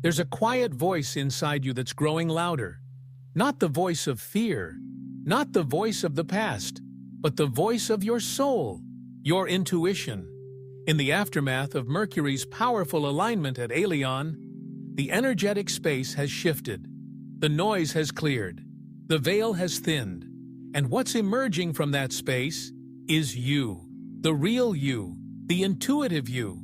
There's a quiet voice inside you that's growing louder. Not the voice of fear, not the voice of the past, but the voice of your soul, your intuition. In the aftermath of Mercury's powerful alignment at Aeolian, the energetic space has shifted. The noise has cleared. The veil has thinned. And what's emerging from that space is you, the real you, the intuitive you.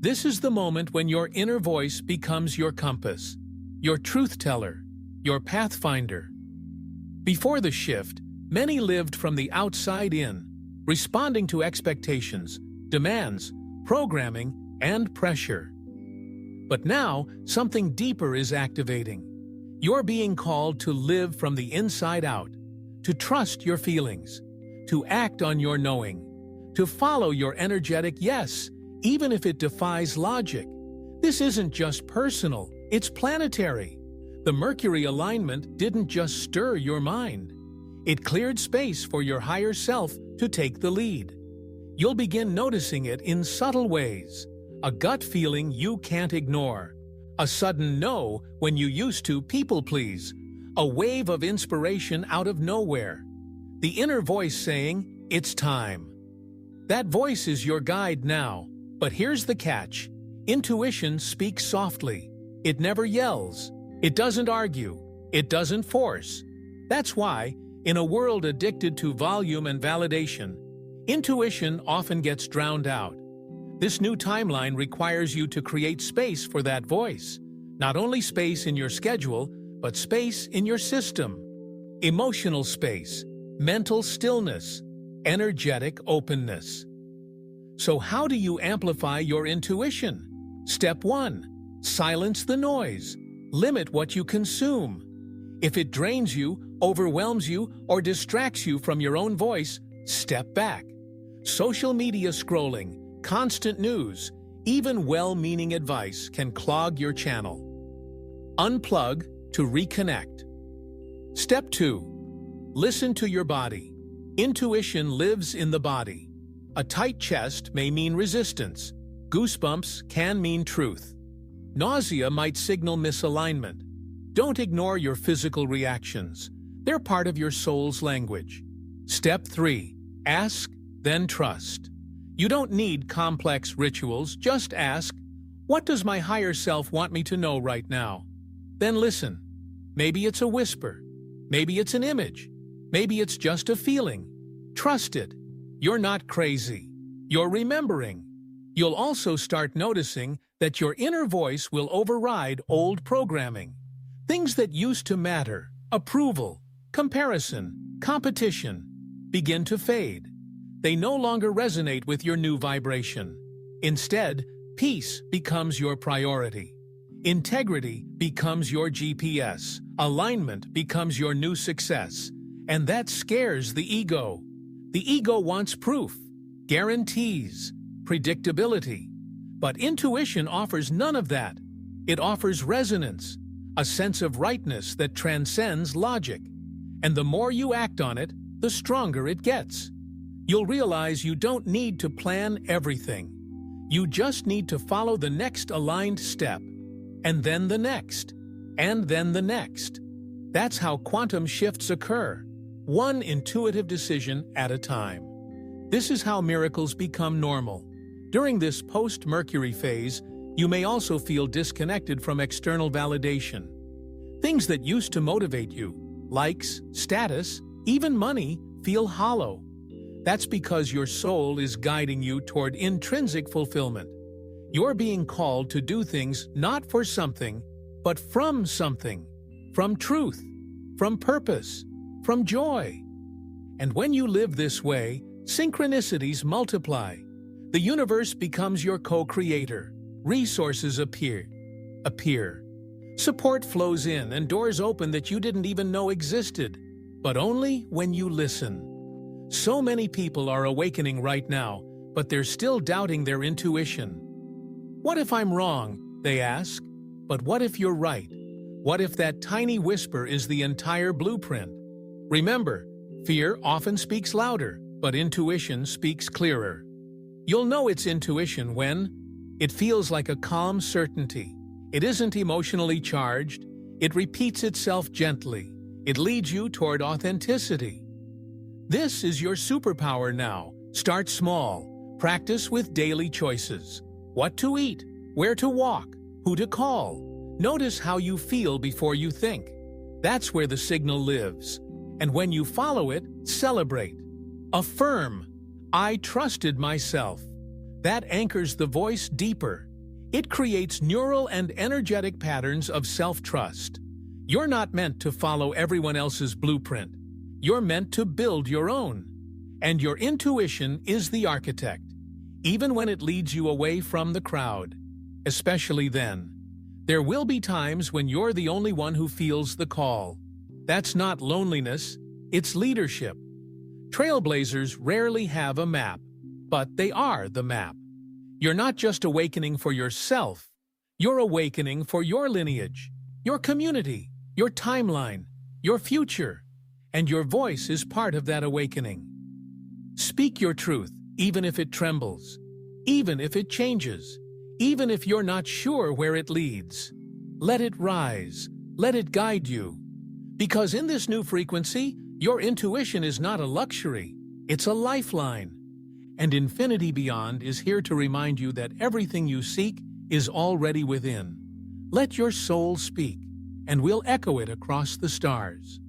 This is the moment when your inner voice becomes your compass, your truth teller, your pathfinder. Before the shift, many lived from the outside in, responding to expectations, demands, programming, and pressure. But now, something deeper is activating. You're being called to live from the inside out, to trust your feelings, to act on your knowing, to follow your energetic yes, even if it defies logic. This isn't just personal, it's planetary. The Mercury alignment didn't just stir your mind. It cleared space for your higher self to take the lead. You'll begin noticing it in subtle ways. A gut feeling you can't ignore. A sudden no when you used to people please. A wave of inspiration out of nowhere. The inner voice saying, "It's time." That voice is your guide now. But here's the catch. Intuition speaks softly. It never yells. It doesn't argue. It doesn't force. That's why, in a world addicted to volume and validation, intuition often gets drowned out. This new timeline requires you to create space for that voice. Not only space in your schedule, but space in your system. Emotional space, mental stillness, energetic openness. So how do you amplify your intuition? Step 1. Silence the noise. Limit what you consume. If it drains you, overwhelms you, or distracts you from your own voice, step back. Social media scrolling, constant news, even well-meaning advice can clog your channel. Unplug to reconnect. Step 2. Listen to your body. Intuition lives in the body. A tight chest may mean resistance. Goosebumps can mean truth. Nausea might signal misalignment. Don't ignore your physical reactions. They're part of your soul's language. Step 3. Ask, then trust. You don't need complex rituals, just ask, what does my higher self want me to know right now? Then listen. Maybe it's a whisper. Maybe it's an image. Maybe it's just a feeling. Trust it. You're not crazy. You're remembering. You'll also start noticing that your inner voice will override old programming. Things that used to matter, approval, comparison, competition, begin to fade. They no longer resonate with your new vibration. Instead, peace becomes your priority. Integrity becomes your GPS. Alignment becomes your new success. And that scares the ego. The ego wants proof, guarantees, predictability. But intuition offers none of that. It offers resonance, a sense of rightness that transcends logic. And the more you act on it, the stronger it gets. You'll realize you don't need to plan everything. You just need to follow the next aligned step, and then the next, and then the next. That's how quantum shifts occur, one intuitive decision at a time. This is how miracles become normal. During this post-Mercury phase, you may also feel disconnected from external validation. Things that used to motivate you, likes, status, even money, feel hollow. That's because your soul is guiding you toward intrinsic fulfillment. You're being called to do things not for something, but from something, from truth, from purpose, from joy. And when you live this way, synchronicities multiply. The universe becomes your co-creator. Resources appear. Support flows in and doors open that you didn't even know existed, but only when you listen. So many people are awakening right now, but they're still doubting their intuition. What if I'm wrong, they ask. But what if you're right? What if that tiny whisper is the entire blueprint? Remember, fear often speaks louder, but intuition speaks clearer. You'll know it's intuition when it feels like a calm certainty. It isn't emotionally charged. It repeats itself gently. It leads you toward authenticity. This is your superpower now. Start small. Practice with daily choices. What to eat, where to walk, who to call. Notice how you feel before you think. That's where the signal lives. And when you follow it, celebrate. Affirm, I trusted myself. That anchors the voice deeper. It creates neural and energetic patterns of self-trust. You're not meant to follow everyone else's blueprint. You're meant to build your own. And your intuition is the architect, even when it leads you away from the crowd. Especially then. There will be times when you're the only one who feels the call. That's not loneliness, it's leadership. Trailblazers rarely have a map, but they are the map. You're not just awakening for yourself, you're awakening for your lineage, your community, your timeline, your future, and your voice is part of that awakening. Speak your truth, even if it trembles, even if it changes, even if you're not sure where it leads. Let it rise, let it guide you. Because in this new frequency, your intuition is not a luxury, it's a lifeline. And Infinity Beyond is here to remind you that everything you seek is already within. Let your soul speak, and we'll echo it across the stars.